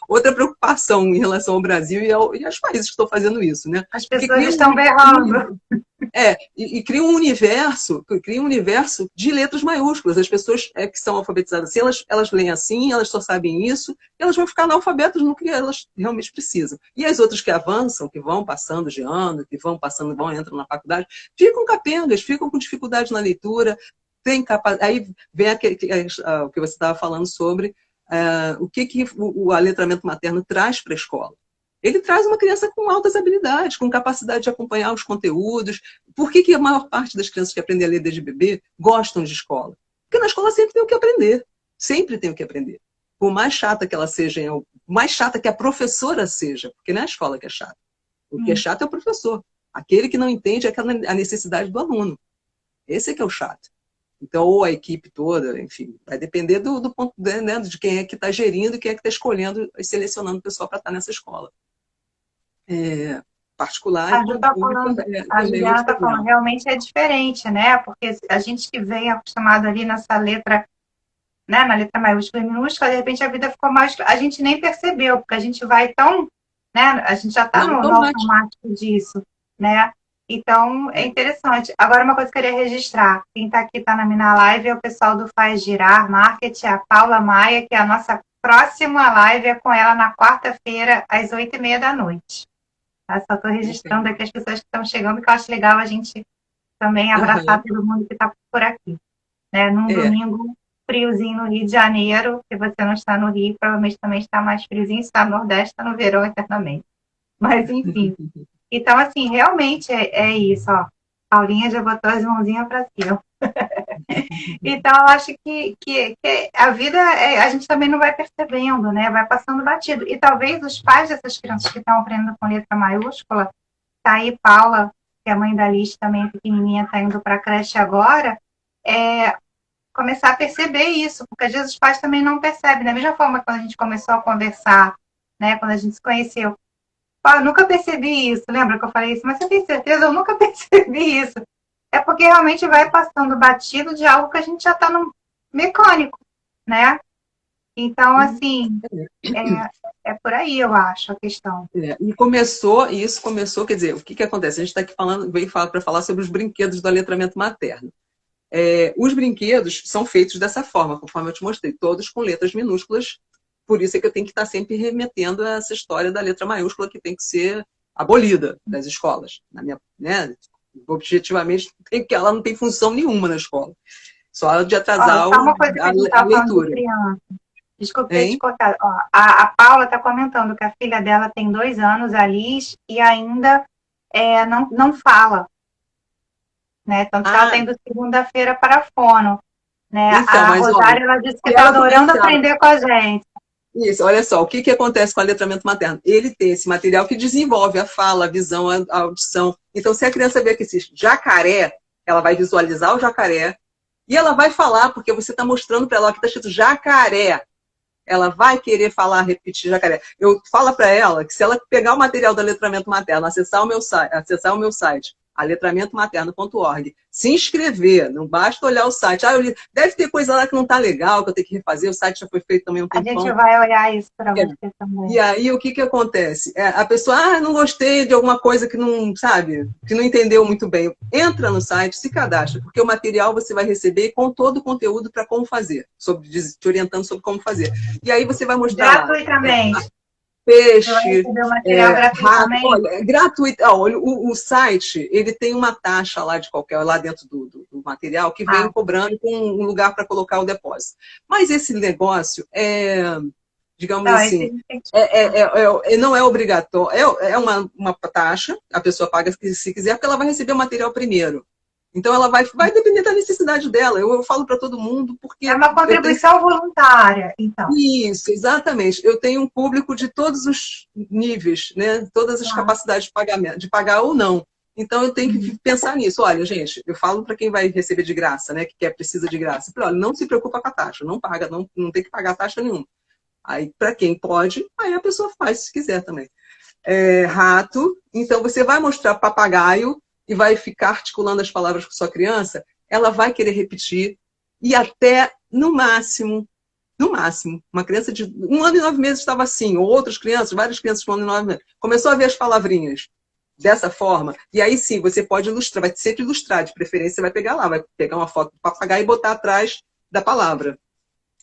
outra preocupação em relação ao Brasil e aos países que estão fazendo isso, né? As Porque pessoas estão berrando. Cria um universo de letras maiúsculas. As pessoas que são alfabetizadas assim, elas leem assim, elas só sabem isso, e elas vão ficar analfabetas no que elas realmente precisam. E as outras que avançam, que vão passando de ano, que vão passando, entram na faculdade, ficam capengas, ficam com dificuldade na leitura, aí vem o que você estava falando sobre o que o aletramento materno traz para a escola. Ele traz uma criança com altas habilidades, com capacidade de acompanhar os conteúdos. Por que a maior parte das crianças que aprendem a ler desde bebê gostam de escola? Porque na escola sempre tem o que aprender. Sempre tem o que aprender. Por mais chata que ela seja, mais chata que a professora seja, porque não é a escola que é chata. O que é chato é o professor. Aquele que não entende a necessidade do aluno. Esse é que é o chato. Então, ou a equipe toda, enfim, vai depender do ponto, né, de quem é que está gerindo e quem é que está escolhendo e selecionando o pessoal para estar nessa escola. Particular A e Ju tá pública falando, a também é Juliana outro está falando, problema. realmente é diferente, né? Porque a gente que vem acostumado ali nessa letra, né, na letra maiúscula e minúscula, de repente a vida ficou mais. A gente nem percebeu, porque a gente vai tão. Né, a gente já está Não no automático. automático disso, né? Então, é interessante. Agora, uma coisa que eu queria registrar. Quem está aqui, está na minha live, é o pessoal do Faz Girar Marketing, a Paula Maia, que é a nossa próxima live, é com ela na quarta-feira, às 8h30 da noite. Tá? Só estou registrando aqui as pessoas que estão chegando, que eu acho legal a gente também abraçar Uhum. todo mundo que está por aqui. Né? Num É. domingo friozinho no Rio de Janeiro, se você não está no Rio, provavelmente também está mais friozinho, está no Nordeste, está no verão eternamente. Mas, enfim. Então, assim, realmente é isso, ó. Paulinha já botou as mãozinhas para cima. Então, eu acho que a vida, a gente também não vai percebendo, né? Vai passando batido. E talvez os pais dessas crianças que estão aprendendo com letra maiúscula, tá aí Paula, que é a mãe da Liz também, pequenininha, está indo para a creche agora, começar a perceber isso, porque às vezes os pais também não percebem. Da mesma forma que quando a gente começou a conversar, né? Quando a gente se conheceu, eu nunca percebi isso. Lembra que eu falei isso? Mas você tem certeza? Eu nunca percebi isso. É porque realmente vai passando batido de algo que a gente já está no mecânico, né? Então, assim, é por aí, eu acho, a questão. E isso começou, quer dizer, o que acontece? A gente está aqui veio para falar sobre os brinquedos do aletramento materno. Os brinquedos são feitos dessa forma, conforme eu te mostrei, todos com letras minúsculas, por isso é que eu tenho que estar sempre remetendo a essa história da letra maiúscula que tem que ser abolida das escolas. Né? Objetivamente, ela não tem função nenhuma na escola, só de Ó, atrasar só uma coisa que a gente a estava falando de leitura. criança. Desculpe ter te Hein? cortado. Ó, a Paula está comentando que a filha dela tem 2 anos, a Liz, e ainda não fala, né? Tanto que ela está Ah, indo segunda-feira para a fono. Né? então, A mas olha, Rosária, ela disse que se está ela adorando começar. aprender com a gente. Isso, olha só, o que acontece com o letramento materno? Ele tem esse material que desenvolve a fala, a visão, a audição. Então, se a criança vê que esse jacaré, ela vai visualizar o jacaré e ela vai falar, porque você está mostrando para ela que está escrito jacaré. Ela vai querer falar, repetir jacaré. Eu falo para ela que se ela pegar o material do letramento materno, acessar o meu site, aletramentomaterno.org, se inscrever, não basta olhar o site. Deve ter coisa lá que não está legal, que eu tenho que refazer, o site já foi feito também um A gente tempão. vai olhar isso para É. você também. E aí, o que acontece? A pessoa, não gostei de alguma coisa que não, sabe, que não entendeu muito bem. Entra no site, se cadastra, porque o material você vai receber com todo o conteúdo para como fazer, te orientando sobre como fazer. E aí você vai mostrar lá Gratuitamente. Você vai peixe, receber o material rato. gratuitamente. Olha, é gratuito. Olha, o site, ele tem uma taxa lá de qualquer, lá dentro do material, que vem Ah, cobrando com um lugar para colocar o depósito. Mas esse negócio digamos não, esse a assim, gente tem que... não é obrigatório, é uma taxa, a pessoa paga se quiser, porque ela vai receber o material primeiro. Então, ela vai depender da necessidade dela. Eu falo para todo mundo, É porque uma eu tenho. contribuição voluntária, então. Isso, exatamente. Eu tenho um público de todos os níveis, né? Todas as Ah, capacidades de pagamento, de pagar ou não. Então, eu tenho que pensar nisso. Olha, gente, eu falo para quem vai receber de graça, né? Que precisa de graça. Olha, não se preocupa com a taxa, não paga, não tem que pagar taxa nenhuma. Aí, para quem pode, aí a pessoa faz se quiser também. Rato, então você vai mostrar papagaio e vai ficar articulando as palavras com sua criança, ela vai querer repetir e até, no máximo, uma criança de 1 ano e 9 meses estava assim, ou várias crianças de 1 ano e 9 meses, começou a ver as palavrinhas dessa forma, e aí sim, você pode ilustrar, vai sempre ilustrar, de preferência você vai pegar lá, vai pegar uma foto do papagaio e botar atrás da palavra.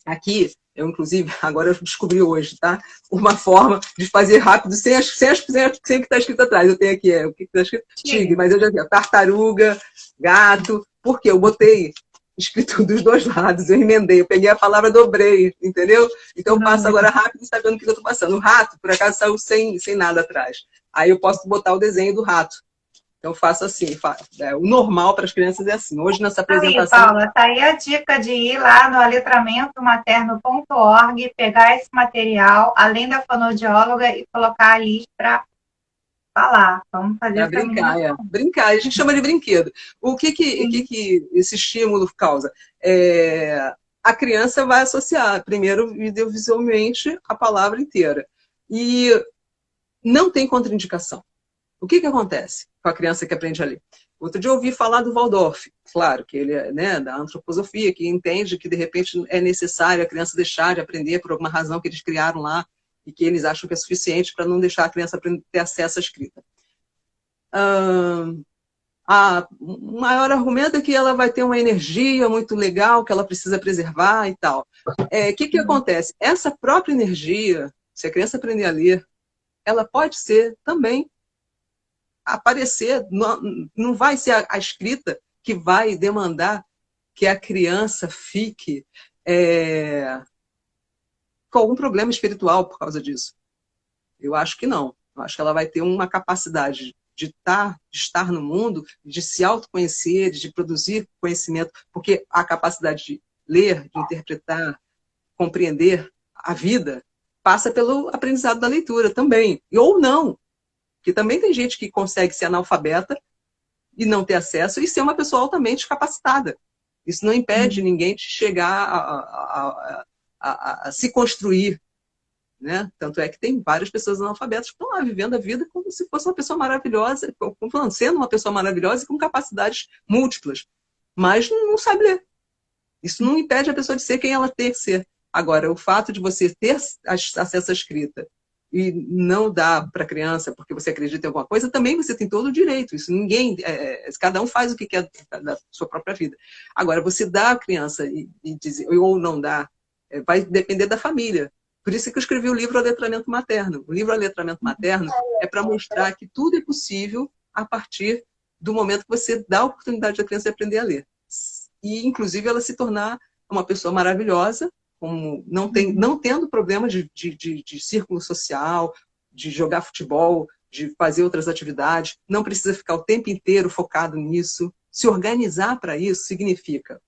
Aqui, eu inclusive, agora eu descobri hoje, tá? Uma forma de fazer rápido, sem o que está escrito atrás. Eu tenho aqui, o que está escrito? Tigre, mas eu já vi, tartaruga, gato, porque eu botei escrito dos dois lados, eu emendei, eu peguei a palavra, dobrei, entendeu? Então eu passo agora rápido sabendo o que eu estou passando. O rato, por acaso, saiu sem nada atrás. Aí eu posso botar o desenho do rato. Então, eu faço assim. O normal para as crianças é assim. Hoje, nessa aí, apresentação. Paula, tá aí a dica de ir lá no aletramentomaterno.org, pegar esse material, além da fonoaudióloga, e colocar ali para falar. Vamos fazer Para essa brincar, menina. brincar. A gente chama de brinquedo. O que esse estímulo causa? A criança vai associar, primeiro, visualmente, a palavra inteira. E não tem contraindicação. O que acontece com a criança que aprende a ler? Outro dia eu ouvi falar do Waldorf, claro, que ele é, né, da antroposofia, que entende que, de repente, é necessário a criança deixar de aprender por alguma razão que eles criaram lá e que eles acham que é suficiente para não deixar a criança ter acesso à escrita. O maior argumento é que ela vai ter uma energia muito legal que ela precisa preservar e tal. Que acontece? Essa própria energia, se a criança aprender a ler, ela pode ser também aparecer, não vai ser a escrita que vai demandar que a criança fique com algum problema espiritual por causa disso. Eu acho que não. Eu acho que ela vai ter uma capacidade de estar no mundo, de se autoconhecer, de produzir conhecimento, porque a capacidade de ler, de interpretar, compreender a vida, passa pelo aprendizado da leitura também. Ou não. Porque também tem gente que consegue ser analfabeta e não ter acesso e ser uma pessoa altamente capacitada. Isso não impede ninguém de chegar a se construir. Né? Tanto é que tem várias pessoas analfabetas que estão lá vivendo a vida como se fosse uma pessoa maravilhosa, sendo uma pessoa maravilhosa e com capacidades múltiplas, mas não sabe ler. Isso não impede a pessoa de ser quem ela tem que ser. Agora, o fato de você ter acesso à escrita e não dar para a criança porque você acredita em alguma coisa, também você tem todo o direito. Isso ninguém, cada um faz o que quer da sua própria vida. Agora, você dá à criança e dizer, ou não dá, vai depender da família. Por isso que eu escrevi o livro Aletramento Materno. O livro Aletramento Materno é para mostrar que tudo é possível a partir do momento que você dá a oportunidade da criança de aprender a ler. E, inclusive, ela se tornar uma pessoa maravilhosa, como não tendo problema de círculo social, de jogar futebol, de fazer outras atividades, não precisa ficar o tempo inteiro focado nisso. Se organizar para isso significa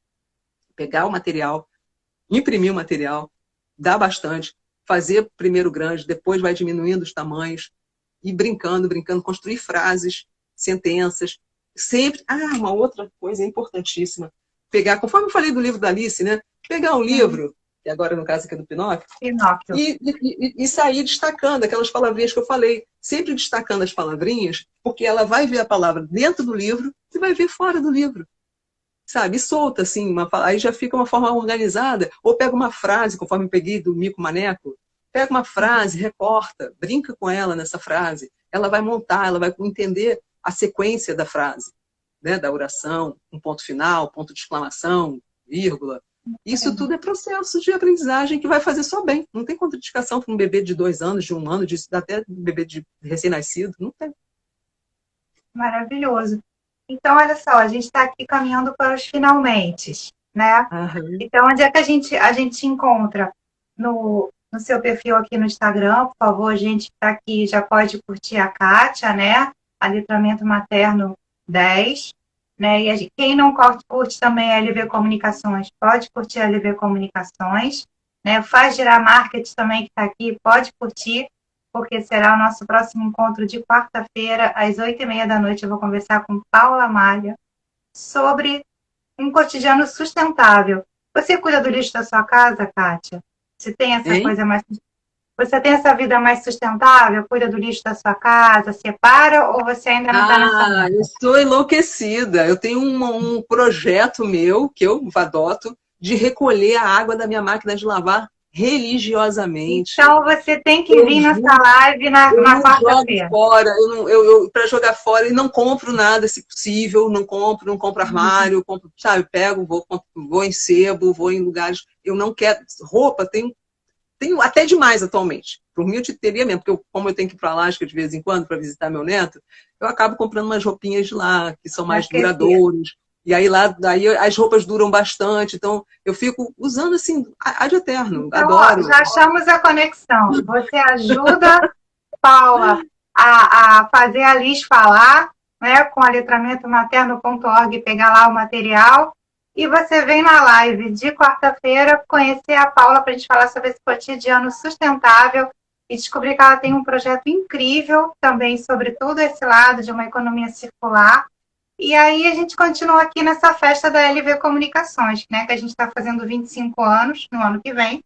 pegar o material, imprimir o material, dar bastante, fazer primeiro grande, depois vai diminuindo os tamanhos, e brincando, construir frases, sentenças. Sempre. Uma outra coisa importantíssima. Pegar, conforme eu falei do livro da Alice, né? Pegar um livro, que agora no caso aqui é do Pinóquio, e sair destacando aquelas palavrinhas que eu falei. Sempre destacando as palavrinhas, porque ela vai ver a palavra dentro do livro e vai ver fora do livro. Sabe, e solta, assim, aí já fica uma forma organizada. Ou pega uma frase, conforme eu peguei do Mico Maneco, pega uma frase, recorta, brinca com ela nessa frase. Ela vai montar, ela vai entender a sequência da frase, né, da oração, um ponto final, ponto de exclamação, vírgula. Isso tudo é processo de aprendizagem que vai fazer só bem. Não tem contraindicação para um bebê de 2 anos, de 1 ano, até um bebê de recém-nascido. Não tem. Maravilhoso. Então, olha só, a gente está aqui caminhando para os finalmente, né? Então, onde é que a gente encontra? No seu perfil aqui no Instagram, por favor, a gente que está aqui já pode curtir a Kátia, né? Aletramento Materno 10, né? E quem não curte também a LV Comunicações, pode curtir a LV Comunicações, né? Faz Girar Marketing também, que está aqui, pode curtir, porque será o nosso próximo encontro de quarta-feira, às 8h30 eu vou conversar com Paula Malha sobre um cotidiano sustentável. Você cuida do lixo da sua casa, Kátia? Você tem essa coisa mais... Você tem essa vida mais sustentável? Cuida do lixo da sua casa? Separa ou você ainda não está nessa... Eu estou enlouquecida. Eu tenho um projeto meu, que eu adoto, de recolher a água da minha máquina de lavar religiosamente. Então você tem que vir nessa live na quarta-feira. Para jogar fora, e não compro nada, se possível, não compro armário, pego, vou em sebo, vou em lugares. Eu não quero. Roupa, tenho até demais atualmente. Por mim, eu teria mesmo, porque como eu tenho que ir para Alasca de vez em quando para visitar meu neto, eu acabo comprando umas roupinhas de lá, que são mais duradouras. E aí daí as roupas duram bastante, então eu fico usando assim, ad eterno, então, adoro. Já achamos a conexão. Você ajuda Paula a fazer a Liz falar, né, com aletramentomaterno.org, pegar lá o material, e você vem na live de quarta-feira conhecer a Paula para a gente falar sobre esse cotidiano sustentável e descobri que ela tem um projeto incrível também sobre todo esse lado de uma economia circular. E aí a gente continua aqui nessa festa da LV Comunicações, né? Que a gente está fazendo 25 anos no ano que vem.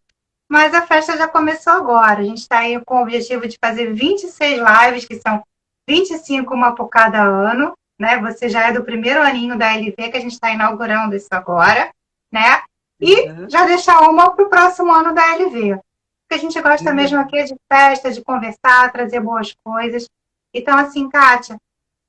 Mas a festa já começou agora. A gente está aí com o objetivo de fazer 26 lives, que são 25 uma por cada ano, né? Você já é do primeiro aninho da LV, que a gente está inaugurando isso agora, né? E Uhum. já deixar uma para o próximo ano da LV. Porque a gente gosta mesmo aqui é de festa, de conversar, trazer boas coisas. Então, assim, Kátia,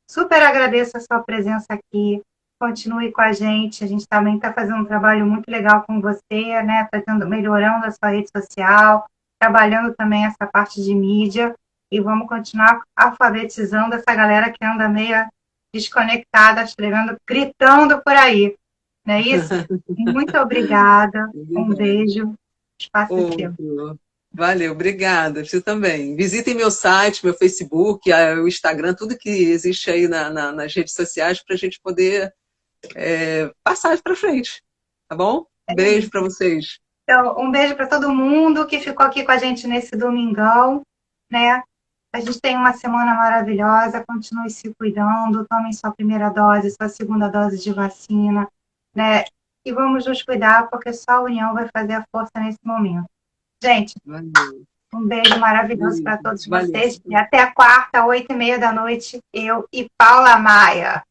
super agradeço a sua presença aqui. Continue com a gente. A gente também está fazendo um trabalho muito legal com você, né? Melhorando a sua rede social, trabalhando também essa parte de mídia. E vamos continuar alfabetizando essa galera que anda meio desconectada, escrevendo, gritando por aí. Não é isso? Muito obrigada. Um beijo. O espaço é seu. Outro. Valeu, obrigada. Você também. Visitem meu site, meu Facebook, o Instagram, tudo que existe aí nas redes sociais para a gente poder passar para frente. Tá bom? Beijo para vocês. Então, um beijo para todo mundo que ficou aqui com a gente nesse domingão, né? A gente tem uma semana maravilhosa, continue se cuidando, tomem sua primeira dose, sua segunda dose de vacina, né? E vamos nos cuidar, porque só a união vai fazer a força nesse momento. Gente, Valeu. um beijo maravilhoso Beijo. para todos Valeu. vocês. E até quarta, 8h30 da noite, eu e Paula Maia.